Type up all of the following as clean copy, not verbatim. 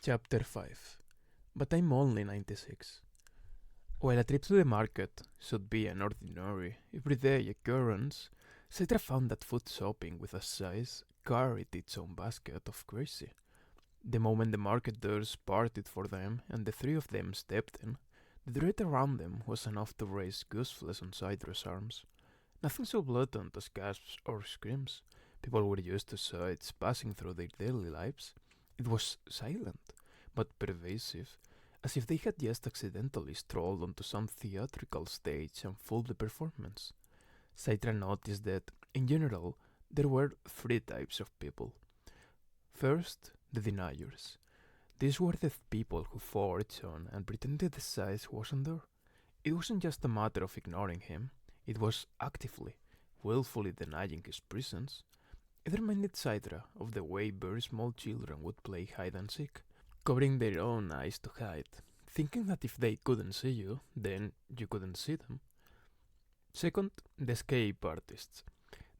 Chapter 5. But I'm only 96. While a trip to the market should be an ordinary, everyday occurrence, Citra found that food shopping with a Scythe carried its own basket of crazy. The moment the market doors parted for them and the three of them stepped in, the dread around them was enough to raise gooseflesh on Citra's arms. Nothing so blatant as gasps or screams. People were used to sights passing through their daily lives. It was silent, but pervasive, as if they had just accidentally strolled onto some theatrical stage and fooled the performance. Citra noticed that, in general, there were three types of people. First, the deniers. These were the people who forged on and pretended the Scythe wasn't there. It wasn't just a matter of ignoring him, it was actively, willfully denying his presence. It reminded Citra of the way very small children would play hide and seek, covering their own eyes to hide, thinking that if they couldn't see you, then you couldn't see them. Second, the escape artists.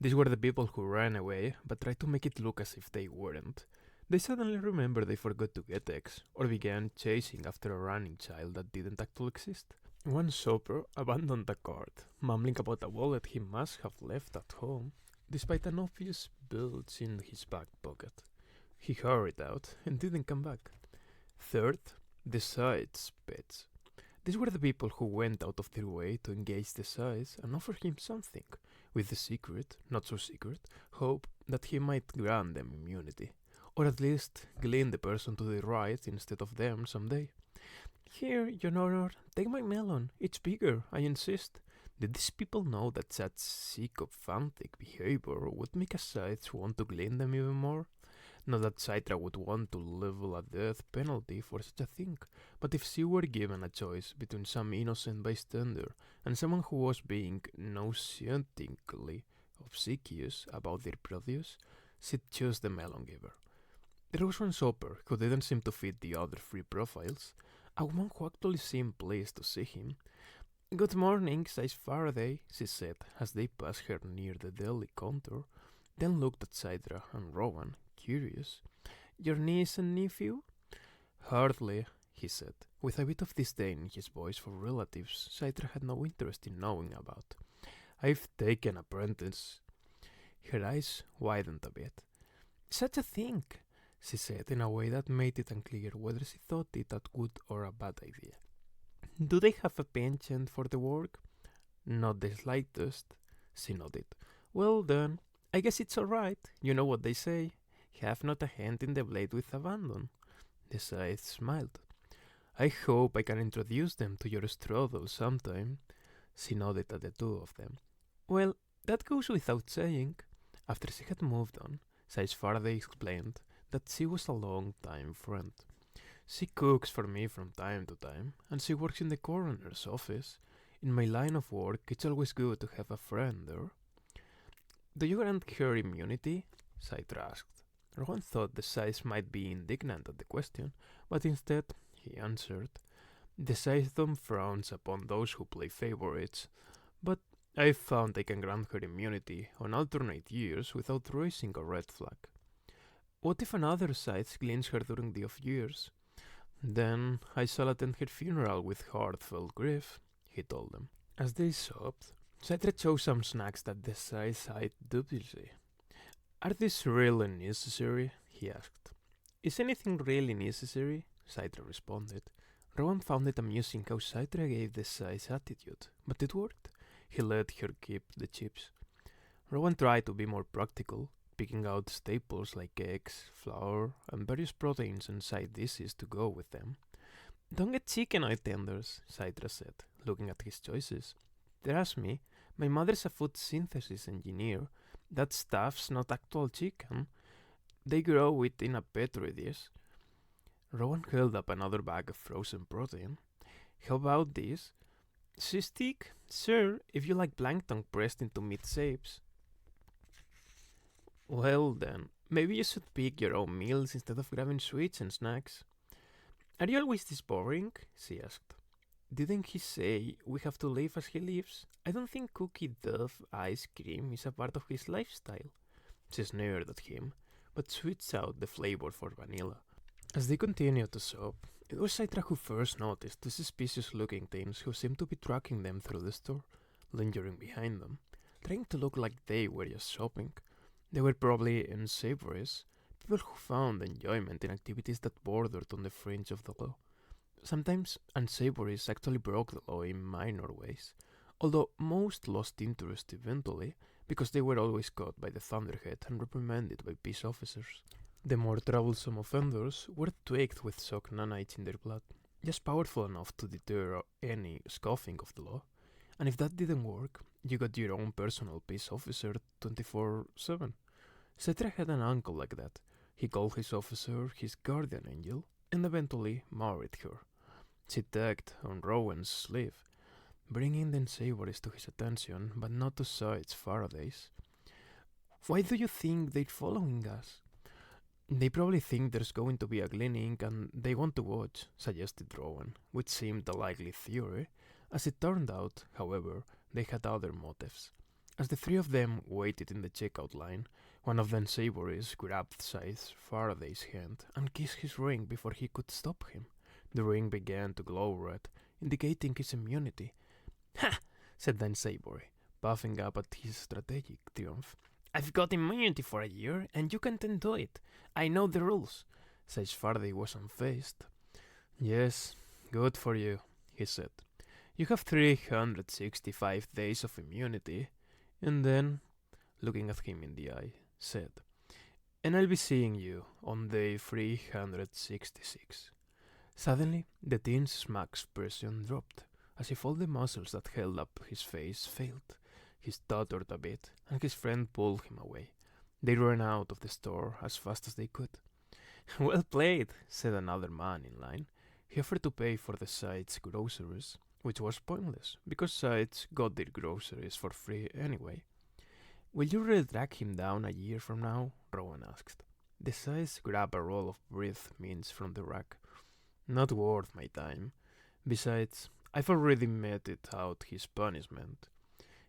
These were the people who ran away but tried to make it look as if they weren't. They suddenly remembered they forgot to get eggs, or began chasing after a running child that didn't actually exist. One shopper abandoned the cart, mumbling about a wallet he must have left at home, despite an obvious bulge in his back pocket. He hurried out and didn't come back. Third, the Scythe's pets. These were the people who went out of their way to engage the Scythe and offer him something, with the secret, not so secret, hope that he might grant them immunity, or at least glean the person to the right instead of them someday. Here, your honor, take my melon. It's bigger, I insist. Did these people know that such sycophantic behavior would make a Scythe want to glean them even more? Not that Citra would want to level a death penalty for such a thing, but if she were given a choice between some innocent bystander and someone who was being nauseatingly obsequious about their produce, she'd choose the melon giver. There was one shopper who didn't seem to fit the other three profiles, a woman who actually seemed pleased to see him. "Good morning, Size Faraday," she said as they passed her near the deli counter, then looked at Citra and Rowan, curious. "Your niece and nephew?" "Hardly," he said, with a bit of disdain in his voice for relatives Citra had no interest in knowing about. "I've taken apprentice." Her eyes widened a bit. "Such a thing," she said in a way that made it unclear whether she thought it a good or a bad idea. "Do they have a penchant for the work?" "Not the slightest," she nodded. "Well then, I guess it's alright. You know what they say. Have not a hand in the blade with abandon." The Scythe smiled. "I hope I can introduce them to your strudel sometime." She nodded at the two of them. "Well, that goes without saying." After she had moved on, Size Faraday explained that she was a long-time friend. "She cooks for me from time to time, and she works in the coroner's office. In my line of work, it's always good to have a friend there." "Do you grant her immunity?" Citra asked. Rowan thought the Scythe might be indignant at the question, but instead he answered, "The Scythedom frowns upon those who play favorites, but I've found I can grant her immunity on alternate years without raising a red flag." "What if another Scythe gleans her during the off years?" "Then I shall attend her funeral with heartfelt grief," he told them. As they sobbed, Citra chose some snacks that the Scythe eyed dubiously. "Are these really necessary?" he asked. "Is anything really necessary?" Citra responded. Rowan found it amusing how Citra gave the Scythe attitude, but it worked. He let her keep the chips. Rowan tried to be more practical, picking out staples like eggs, flour, and various proteins and side dishes to go with them. "Don't get chicken eye tenders," Citra said, looking at his choices. "Trust me, my mother's a food synthesis engineer. That stuff's not actual chicken. They grow it in a petri dish." Rowan held up another bag of frozen protein. "How about this? Stick? Sure, if you like plankton pressed into meat shapes." "Well then, maybe you should pick your own meals instead of grabbing sweets and snacks." "Are you always this boring?" she asked. "Didn't he say we have to live as he lives? I don't think cookie dough ice cream is a part of his lifestyle." She sneered at him, but switched out the flavor for vanilla. As they continued to sob, it was Citra who first noticed the suspicious-looking things who seemed to be tracking them through the store, lingering behind them, trying to look like they were just shopping. They were probably unsavories, people who found enjoyment in activities that bordered on the fringe of the law. Sometimes unsavories actually broke the law in minor ways, although most lost interest eventually because they were always caught by the Thunderhead and reprimanded by peace officers. The more troublesome offenders were tweaked with shock nanites in their blood, just powerful enough to deter any scoffing of the law. And if that didn't work, you got your own personal peace officer 24/7. Cetra had an uncle like that. He called his officer his guardian angel and eventually married her. She tugged on Rowan's sleeve, bringing the unsavories to his attention, but not to Scythe's Faraday's. Why do you think they're following us? They probably think there's going to be a gleaning and they want to watch, suggested Rowan, which seemed a likely theory. As it turned out, however, they had other motives. As the three of them waited in the checkout line, one of the unsavories grabbed Scythe's Faraday's hand and kissed his ring before he could stop him. The ring began to glow red, indicating his immunity. "Ha!" said the unsavory, puffing up at his strategic triumph. "I've got immunity for a year, and you can't undo it. I know the rules." Scythe's Faraday was unfazed. "Yes, good for you," he said. "You have 365 days of immunity." And then, looking at him in the eye, said, "And I'll be seeing you on day 366. Suddenly, the teen's smug expression dropped, as if all the muscles that held up his face failed. He stuttered a bit, and his friend pulled him away. They ran out of the store as fast as they could. "Well played," said another man in line. He offered to pay for the Scythe's groceries, which was pointless, because Scythes got their groceries for free anyway. "Will you really track him down a year from now?" Rowan asked. The Scythes grabbed a roll of breath mints from the rack. "Not worth my time. Besides, I've already meted out his punishment.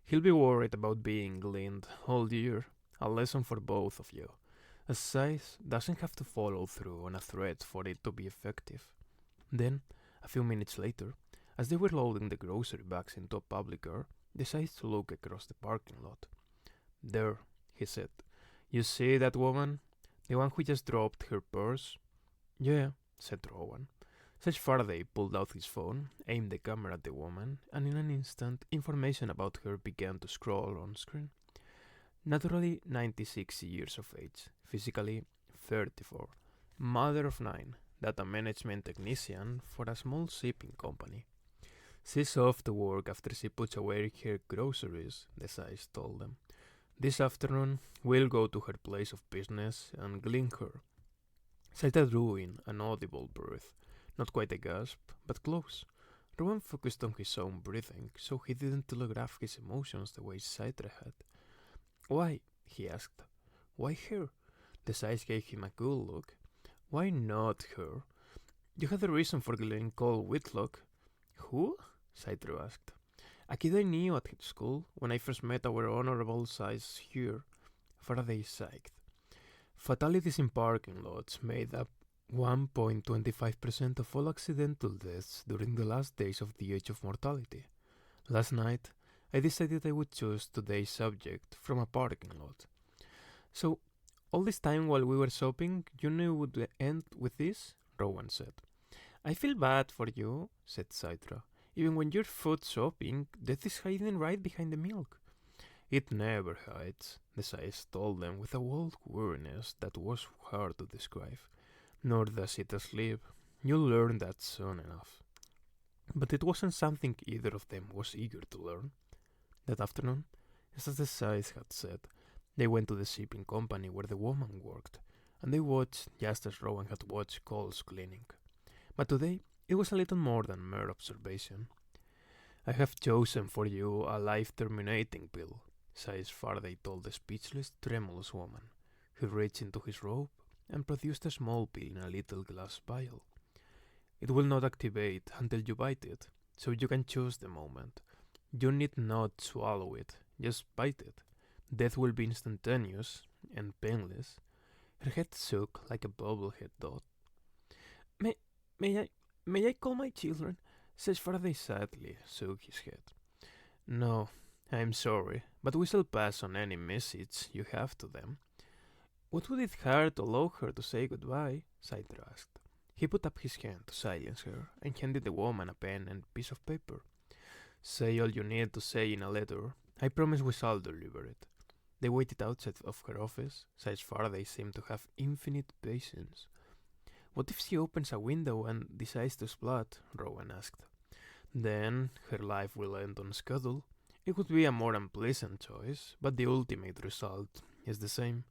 He'll be worried about being gleaned all year. A lesson for both of you. A Scythe doesn't have to follow through on a threat for it to be effective." Then, a few minutes later, as they were loading the grocery bags into a public car, they decided to look across the parking lot. "There," he said. "You see that woman? The one who just dropped her purse?" "Yeah," said Rowan. Sage Faraday pulled out his phone, aimed the camera at the woman, and in an instant, information about her began to scroll on screen. Naturally 96 years of age, physically 34, mother of 9, data management technician for a small shipping company. "She's off to work after she puts away her groceries," the Scythe told them. "This afternoon, we'll go to her place of business and glean her." Saita drew in an audible breath, not quite a gasp, but close. Rowan focused on his own breathing, so he didn't telegraph his emotions the way Saitra had. "Why?" he asked. "Why her?" The Scythe gave him a cool look. "Why not her? You had a reason for gleaning Cole Whitlock." "Who?" Saitra asked. "A kid I knew at school when I first met our honorable Scythe here." Faraday sighed. "Fatalities in parking lots made up 1.25% of all accidental deaths during the last days of the age of mortality. Last night, I decided I would choose today's subject from a parking lot." "So, all this time while we were shopping, you knew it would end with this?" Rowan said. "I feel bad for you," said Citra. "Even when you're food shopping, death is hiding right behind the milk." "It never hides," the Scythe told them with a wild weariness that was hard to describe. "Nor does it asleep. You'll learn that soon enough." But it wasn't something either of them was eager to learn. That afternoon, just as the Scythe had said, they went to the shipping company where the woman worked, and they watched just as Rowan had watched Cole's cleaning. But today, it was a little more than mere observation. "I have chosen for you a life-terminating pill," Scythe Faraday told the speechless, tremulous woman. He reached into his robe and produced a small pill in a little glass vial. "It will not activate until you bite it, so you can choose the moment. You need not swallow it, just bite it. Death will be instantaneous and painless." Her head shook like a bobblehead dot. May, may I, may I call my children? Says Faraday sadly, shook his head. No, I'm sorry, but we shall pass on any message you have to them. What would it hurt to allow her to say goodbye? Scythe asked. He put up his hand to silence her and handed the woman a pen and piece of paper. Say all you need to say in a letter. I promise we shall deliver it. They waited outside of her office. Scythe's Faraday seemed to have infinite patience. What if she opens a window and decides to splat? Rowan asked. Then her life will end on schedule. It would be a more unpleasant choice, but the ultimate result is the same.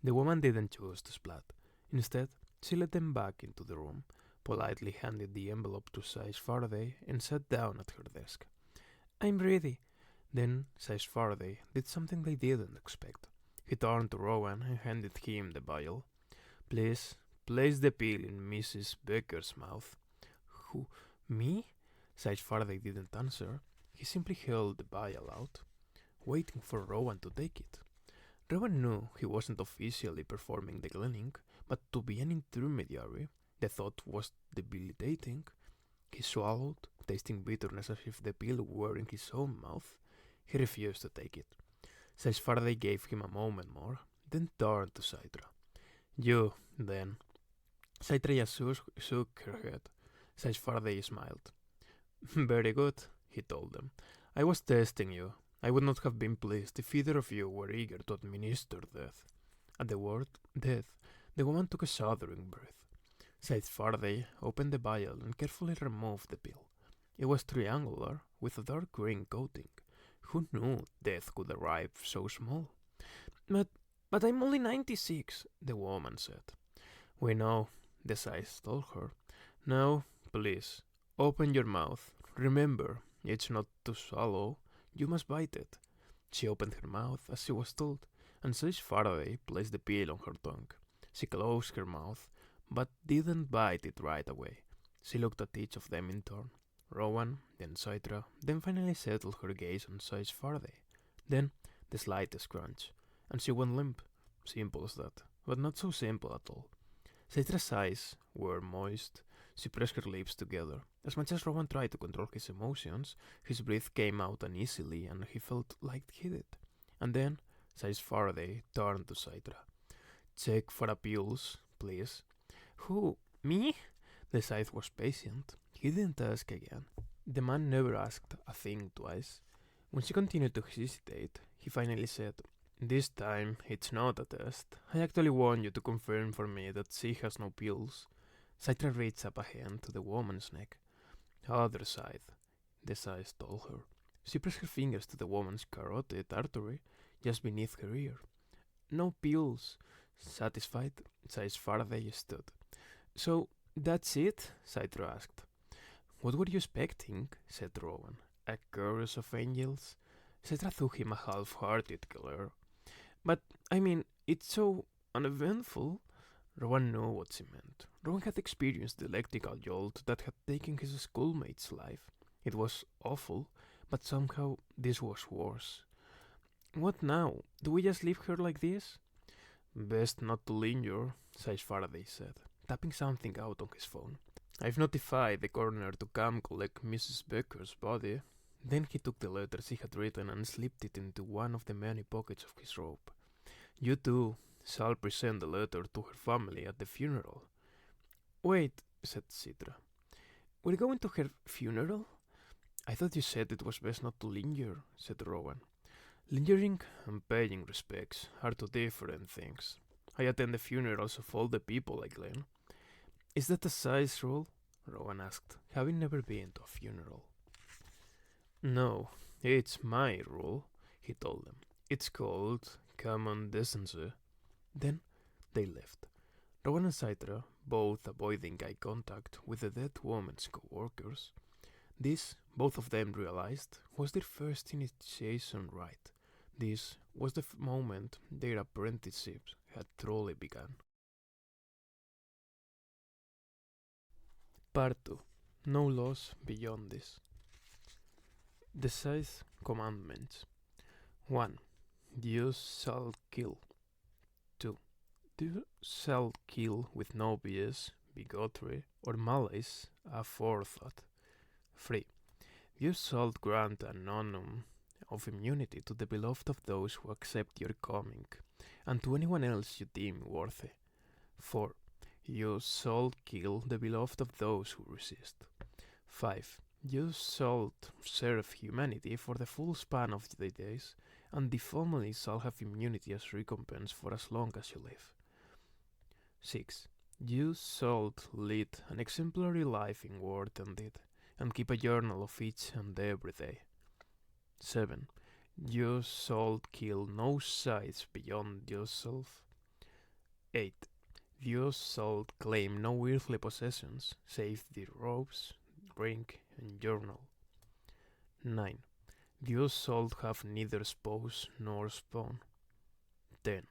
The woman didn't choose to splat. Instead, she led them back into the room, politely handed the envelope to Scythe Faraday, and sat down at her desk. I'm ready. Then Scythe Faraday did something they didn't expect. He turned to Rowan and handed him the vial. Please, place the pill in Mrs. Becker's mouth. Who? Me? Scythe Faraday didn't answer. He simply held the vial out, waiting for Rowan to take it. Rowan knew he wasn't officially performing the cleaning, but to be an intermediary, the thought was debilitating. He swallowed, tasting bitterness as if the pill were in his own mouth. He refused to take it. Scythe Faraday gave him a moment more, then turned to Citra. You, then. Citra shook her head. Scythe Faraday smiled. Very good, he told them. I was testing you. I would not have been pleased if either of you were eager to administer death. At the word death, the woman took a shuddering breath. Scythe Faraday opened the vial and carefully removed the pill. It was triangular, with a dark green coating. Who knew death could arrive so small? But I'm only 96, the woman said. We know, the Scythe told her. Now, please, open your mouth. Remember, it's not to swallow. You must bite it. She opened her mouth as she was told, and Scythe Faraday placed the pill on her tongue. She closed her mouth, but didn't bite it right away. She looked at each of them in turn. Rowan, then Citra, then finally settled her gaze on Scythe Faraday. Then the slightest crunch, and she went limp. Simple as that, but not so simple at all. Citra's eyes were moist. She pressed her lips together. As much as Rowan tried to control his emotions, his breath came out uneasily and he felt light-headed. And then Scythe Faraday turned to Citra. Check for a pulse, please. Who? Me? The Scythe was patient. He didn't ask again. The man never asked a thing twice. When she continued to hesitate, he finally said, This time, it's not a test. I actually want you to confirm for me that she has no pills. Citra reached up a hand to the woman's neck. Other side, the Scythe told her. She pressed her fingers to the woman's carotid artery just beneath her ear. No pills. Satisfied, Scythe Faraday stood. So, that's it? Citra asked. What were you expecting? Said Rowan. A chorus of angels? Citra threw him a half-hearted glare. But, I mean, it's so uneventful. Rowan knew what she meant. Rowan had experienced the electrical jolt that had taken his schoolmate's life. It was awful, but somehow this was worse. What now? Do we just leave her like this? Best not to linger, Scythe Faraday said, tapping something out on his phone. I've notified the coroner to come collect Mrs. Becker's body. Then he took the letters he had written and slipped it into one of the many pockets of his robe. You too shall present the letter to her family at the funeral. Wait, said Citra. We're going to her funeral? I thought you said it was best not to linger, said Rowan. Lingering and paying respects are two different things. I attend the funerals of all the people I claim. Is that a size rule? Rowan asked, having never been to a funeral. No, it's my rule, he told them. It's called common decency. Then they left. Rowan and Citra, both avoiding eye contact with the dead woman's co-workers. This, both of them realized, was their first initiation rite. This was the moment their apprenticeships had truly begun. Part 2. No laws beyond this. The Scythe Commandments. 1. You shall kill. 2. You shall kill with no bias, bigotry, or malice aforethought. 3. You shalt grant a nonum of immunity to the beloved of those who accept your coming, and to anyone else you deem worthy. 4. You shalt kill the beloved of those who resist. 5. You shalt serve humanity for the full span of the days, and the family shall have immunity as recompense for as long as you live. 6. You shalt lead an exemplary life in word and deed, and keep a journal of each and every day. 7. You shalt kill no Scythes beyond yourself. 8. You shalt claim no earthly possessions, save the robes, ring, and journal. 9. You shalt have neither spouse nor spawn. 10.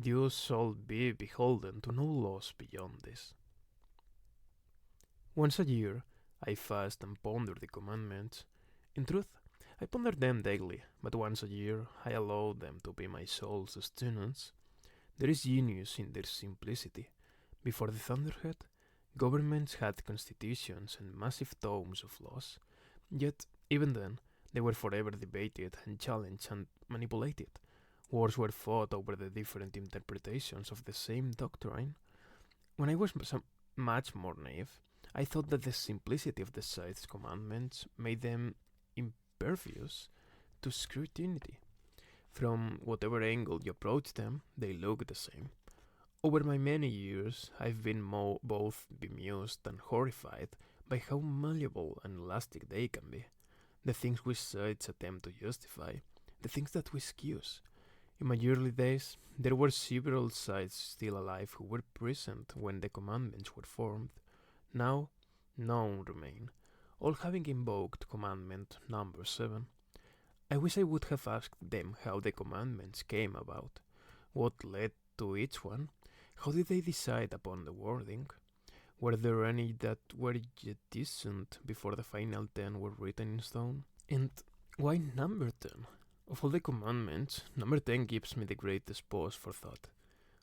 You shalt be beholden to no laws beyond this. Once a year, I fast and ponder the commandments. In truth, I ponder them daily, but once a year I allow them to be my soul's sustenance. There is genius in their simplicity. Before the Thunderhead, governments had constitutions and massive tomes of laws, yet even then they were forever debated and challenged and manipulated. Wars were fought over the different interpretations of the same doctrine. When I was much more naive, I thought that the simplicity of the Scythe's commandments made them impervious to scrutiny. From whatever angle you approach them, they look the same. Over my many years, I've been both bemused and horrified by how malleable and elastic they can be. The things we Scythes attempt to justify, the things that we excuse. In my early days, there were several Scythes still alive who were present when the commandments were formed. Now, none remain, all having invoked commandment number 7. I wish I would have asked them how the commandments came about, what led to each one, how did they decide upon the wording, were there any that were jettisoned before the final 10 were written in stone, and why number 10? Of all the commandments, number 10 gives me the greatest pause for thought,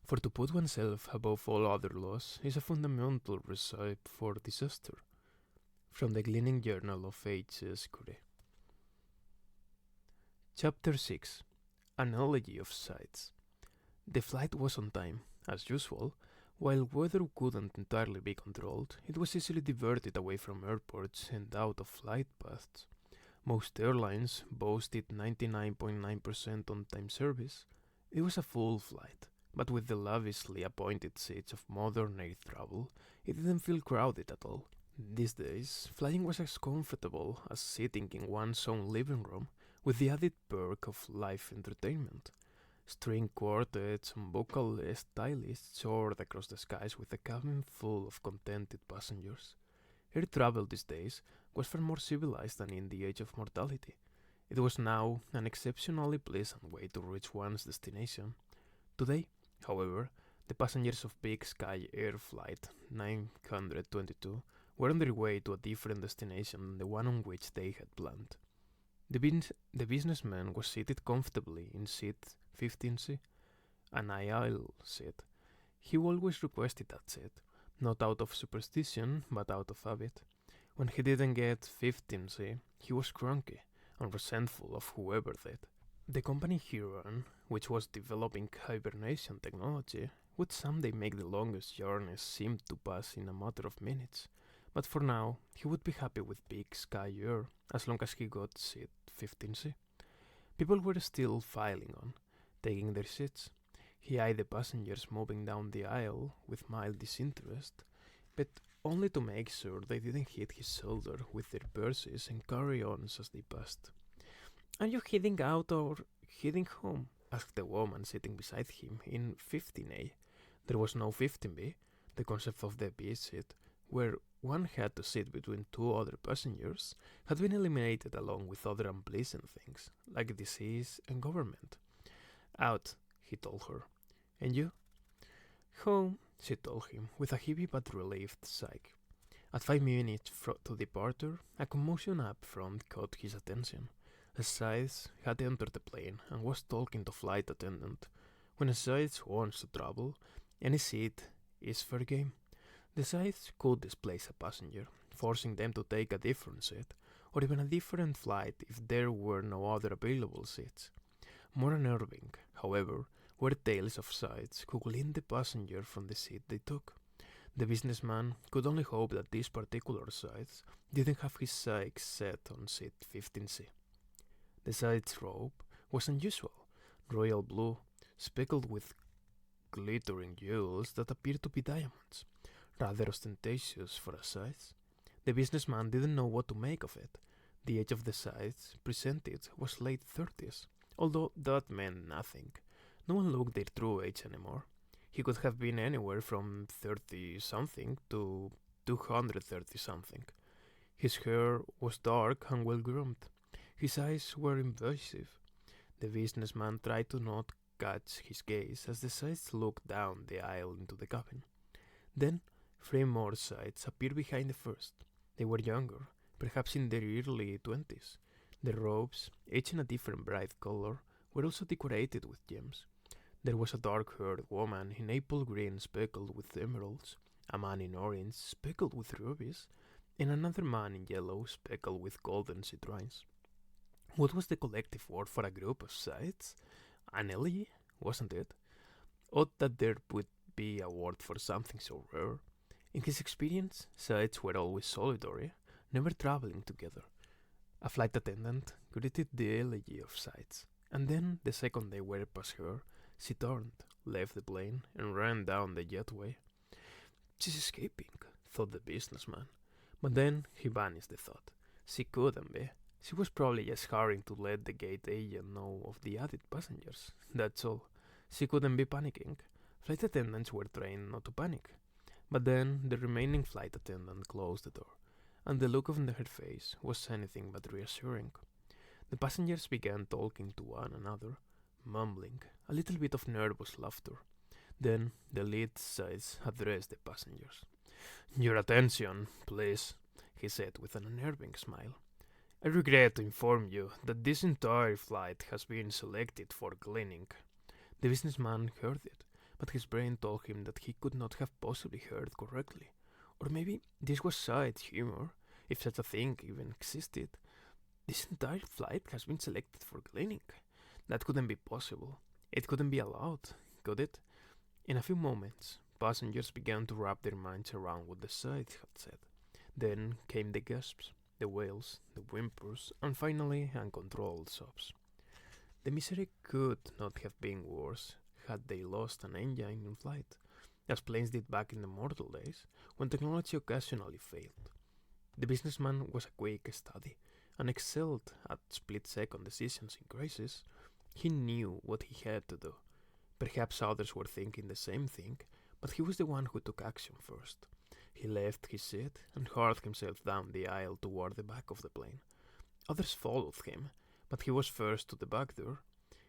for to put oneself above all other laws is a fundamental recipe for disaster. From the Gleaning Journal of H.S. Curry. Chapter 6. Analogy of Scythes. The flight was on time, as usual. While weather couldn't entirely be controlled, it was easily diverted away from airports and out of flight paths. Most airlines boasted 99.9% on-time service. It was a full flight, but with the lavishly appointed seats of modern air travel, it didn't feel crowded at all. These days, flying was as comfortable as sitting in one's own living room, with the added perk of live entertainment. String quartets and vocal stylists soared across the skies with a cabin full of contented passengers. Air travel these days was far more civilized than in the age of mortality. It was now an exceptionally pleasant way to reach one's destination. Today, however, the passengers of Big Sky Air Flight 922 were on their way to a different destination than the one on which they had planned. The businessman was seated comfortably in seat 15C, an aisle seat. He always requested that seat, not out of superstition, but out of habit. When he didn't get 15C, he was cranky and resentful of whoever did. The company he ran, which was developing hibernation technology, would someday make the longest journeys seem to pass in a matter of minutes. But for now, he would be happy with Big Sky Air, as long as he got seat 15C. People were still filing on, taking their seats. He eyed the passengers moving down the aisle with mild disinterest, but only to make sure they didn't hit his shoulder with their purses and carry-ons as they passed. "Are you heading out or heading home?" asked the woman sitting beside him in 15A. There was no 15B, the concept of the B seat, where one had to sit between two other passengers, had been eliminated along with other unpleasant things, like disease and government. "Out," he told her. "And you?" "Home," she told him, with a heavy but relieved sigh. At 5 minutes to departure, a commotion up front caught his attention. A Scythe had entered the plane and was talking to flight attendant. When a Scythe wants to travel, any seat is fair game. The Scythes could displace a passenger, forcing them to take a different seat, or even a different flight if there were no other available seats. More unnerving, however, were tales of Scythes who gleaned the passenger from the seat they took. The businessman could only hope that this particular Scythe didn't have his sights set on seat 15C. The Scythe's robe was unusual, royal blue, speckled with glittering jewels that appeared to be diamonds, rather ostentatious for a Scythe. The businessman didn't know what to make of it. The age of the Scythe presented was late 30s, although that meant nothing. No one looked their true age anymore. He could have been anywhere from 30-something to 230-something. His hair was dark and well groomed. His eyes were invasive. The businessman tried to not catch his gaze as the Scythe looked down the aisle into the cabin. Then, three more Scythes appeared behind the first. They were younger, perhaps in their early 20s. Their robes, each in a different bright color, were also decorated with gems. There was a dark-haired woman in apple green speckled with emeralds, a man in orange speckled with rubies, and another man in yellow speckled with golden citrines. What was the collective word for a group of Scythes? An elegy, wasn't it? Odd that there would be a word for something so rare. In his experience, Scythes were always solitary, never traveling together. A flight attendant greeted the elegy of Scythes, and then, the second they were past her, she turned, left the plane, and ran down the jetway. She's escaping, thought the businessman. But then he banished the thought. She couldn't be. She was probably just hurrying to let the gate agent know of the added passengers. That's all. She couldn't be panicking. Flight attendants were trained not to panic. But then the remaining flight attendant closed the door, and the look on her face was anything but reassuring. The passengers began talking to one another, mumbling, a little bit of nervous laughter. Then the lead Scythe addressed the passengers. "Your attention, please," he said with an unnerving smile. "I regret to inform you that this entire flight has been selected for cleaning." The businessman heard it, but his brain told him that he could not have possibly heard correctly. Or maybe this was Scythe's humor, if such a thing even existed. This entire flight has been selected for cleaning. That couldn't be possible. It couldn't be allowed, could it? In a few moments, passengers began to wrap their minds around what the Scythe had said. Then came the gasps, the wails, the whimpers, and finally uncontrolled sobs. The misery could not have been worse had they lost an engine in flight, as planes did back in the mortal days, when technology occasionally failed. The businessman was a quick study, and excelled at split-second decisions in crisis. He knew what he had to do. Perhaps others were thinking the same thing, but he was the one who took action first. He left his seat and hurled himself down the aisle toward the back of the plane. Others followed him, but he was first to the back door.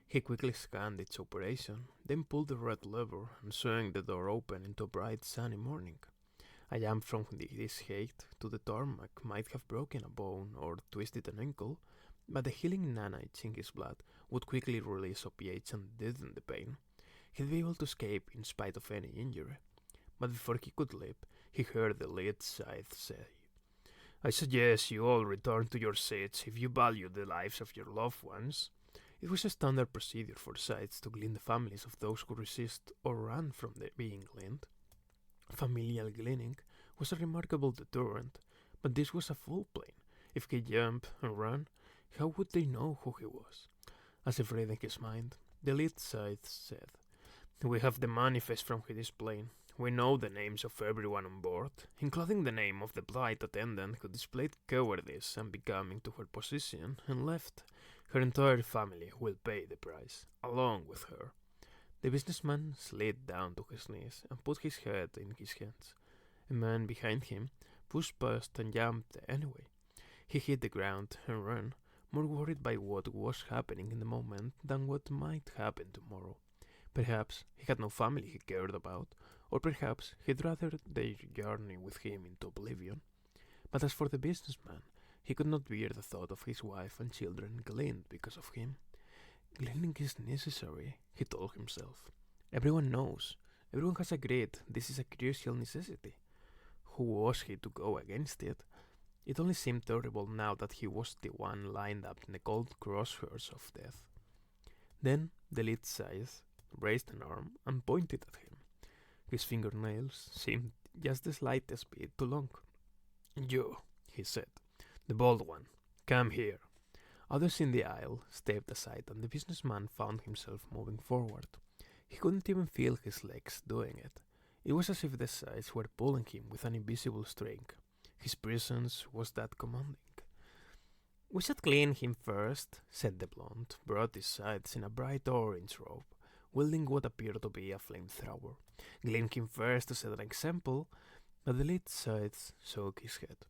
He quickly scanned its operation, then pulled the red lever and swung the door open into a bright sunny morning. A jump from this height to the tarmac might have broken a bone or twisted an ankle, but the healing nanites in his blood would quickly release opiates and deaden the pain. He'd be able to escape in spite of any injury. But before he could leap, he heard the lead Scythe say, "I suggest you all return to your seats if you value the lives of your loved ones." It was a standard procedure for Scythes to glean the families of those who resist or run from being gleaned. Familial gleaning was a remarkable deterrent, but this was a full plane. If he jumped and ran, how would they know who he was? As if reading his mind, the lead Scythe said, "We have the manifest from this plane. We know the names of everyone on board, including the name of the flight attendant who displayed cowardice and becoming to her position and left. Her entire family will pay the price, along with her." The businessman slid down to his knees and put his head in his hands. A man behind him pushed past and jumped anyway. He hit the ground and ran, more worried by what was happening in the moment than what might happen tomorrow. Perhaps he had no family he cared about, or perhaps he'd rather they journey with him into oblivion. But as for the businessman, he could not bear the thought of his wife and children gleaned because of him. Gleaning is necessary, he told himself. Everyone knows. Everyone has agreed this is a crucial necessity. who was he to go against it? It only seemed terrible now that he was the one lined up in the cold crosshairs of death. Then the lead Scythe raised an arm and pointed at him. His fingernails seemed just the slightest bit too long. "You," he said, "the bald one, come here." Others in the aisle stepped aside, and the businessman found himself moving forward. He couldn't even feel his legs doing it. It was as if the Scythes were pulling him with an invisible string. His presence was that commanding. "We should clean him first," said the blonde, broad sides in a bright orange robe, wielding what appeared to be a flamethrower. "Clean him first to set an example," but the lead Scythe shook his head.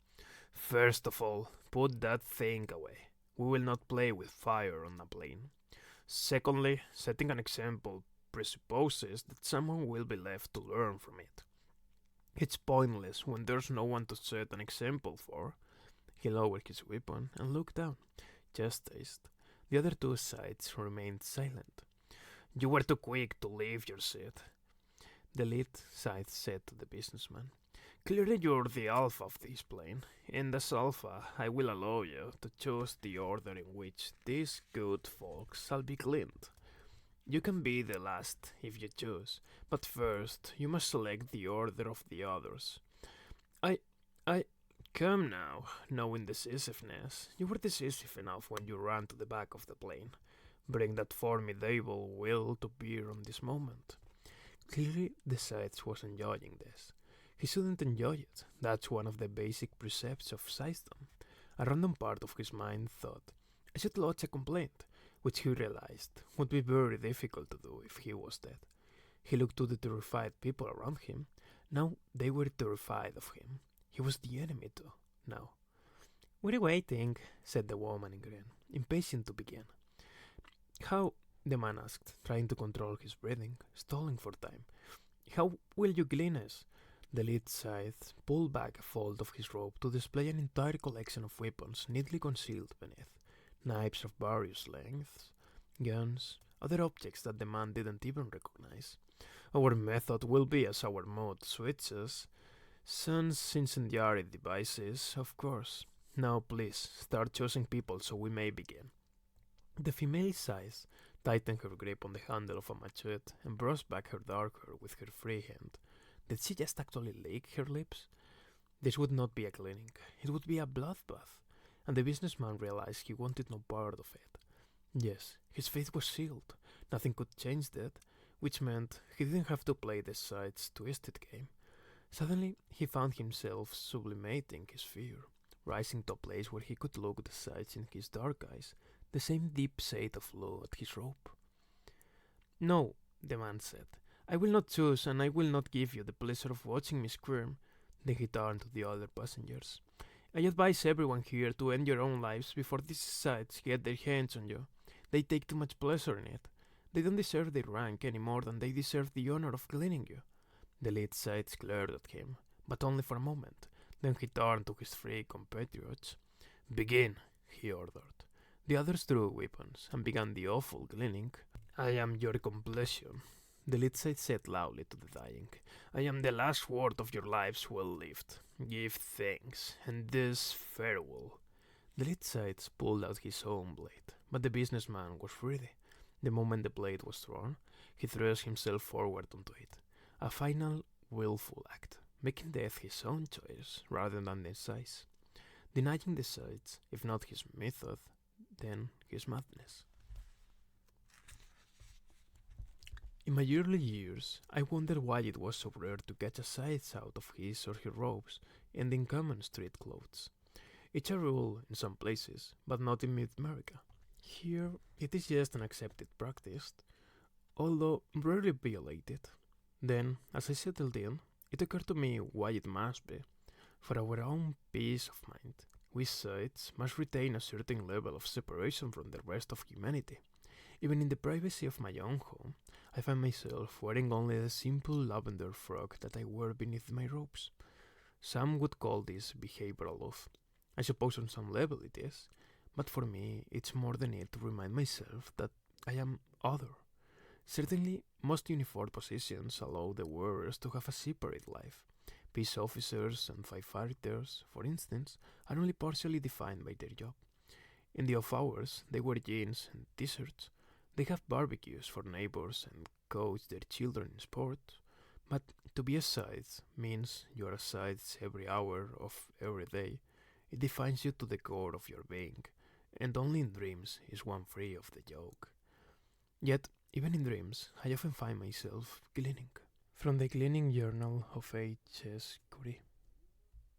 "First of all, put that thing away. We will not play with fire on a plane. Secondly, setting an example presupposes that someone will be left to learn from it. It's pointless when there's no one to set an example for." He lowered his weapon and looked down, chastised. The other two Scythes remained silent. "You were too quick to leave your seat," the lead Scythe said to the businessman. "Clearly you're the alpha of this plane, and as alpha I will allow you to choose the order in which these good folks shall be cleaned. You can be the last if you choose, but first you must select the order of the others. I... Come now, knowing decisiveness. You were decisive enough when you ran to the back of the plane. Bring that formidable will to bear on this moment." Clearly the Scythe was enjoying this. He shouldn't enjoy it. That's one of the basic precepts of Scythedom. A random part of his mind thought, "I should lodge a complaint," which he realized would be very difficult to do if he was dead. He looked to the terrified people around him. Now they were terrified of him. He was the enemy too, now. "We're waiting," said the woman in green, impatient to begin. "How," the man asked, trying to control his breathing, stalling for time. "How will you clean us?" The lead Scythe pulled back a fold of his robe to display an entire collection of weapons neatly concealed beneath. Knives of various lengths, guns, other objects that the man didn't even recognize. "Our method will be as our mood switches. Sans incendiary devices, of course. Now please, start choosing people so we may begin." The female Scythe tightened her grip on the handle of a machete and brushed back her dark hair with her free hand. Did she just actually lick her lips? This would not be a cleaning. It would be a bloodbath, and the businessman realized he wanted no part of it. Yes, his fate was sealed. Nothing could change that, which meant he didn't have to play the Scythe's twisted game. Suddenly, he found himself sublimating his fear, rising to a place where he could look the Scythes in his dark eyes, the same deep shade of blue at his robe. "No," the man said. "I will not choose, and I will not give you the pleasure of watching me squirm." Then he turned to the other passengers. "I advise everyone here to end your own lives before these Scythes get their hands on you. They take too much pleasure in it. They don't deserve their rank any more than they deserve the honor of cleaning you." The lead Scythe glared at him, but only for a moment. Then he turned to his three compatriots. "Begin," he ordered. The others drew weapons and began the awful cleaning. "I am your completion," the lead Scythe said loudly to the dying. "I am the last word of your lives well lived. Give thanks, and this farewell." The lead Scythe pulled out his own blade, but the businessman was ready. The moment the blade was drawn, he thrust himself forward onto it. A final, willful act, making death his own choice rather than the Scythe's. Denying the Scythes, if not his method, then his madness. In my early years, I wondered why it was so rare to catch a Scythe out of his or her robes and in common street clothes. It's a rule in some places, but not in Mid-America. Here, it is just an accepted practice, although rarely violated. Then, as I settled in, it occurred to me why it must be. For our own peace of mind, we Scythes must retain a certain level of separation from the rest of humanity. Even in the privacy of my own home, I find myself wearing only the simple lavender frock that I wear beneath my robes. Some would call this behavior aloof. I suppose on some level it is, but for me it's more the need to remind myself that I am other. Certainly, most uniform positions allow the wearers to have a separate life. Peace officers and firefighters, for instance, are only partially defined by their job. In the off hours, they wear jeans and t-shirts. They have barbecues for neighbors and coach their children in sports. But to be a Scythe means you are a Scythe every hour of every day. It defines you to the core of your being, and only in dreams is one free of the yoke. Yet, even in dreams, I often find myself cleaning. From the cleaning journal of H.S. Curie.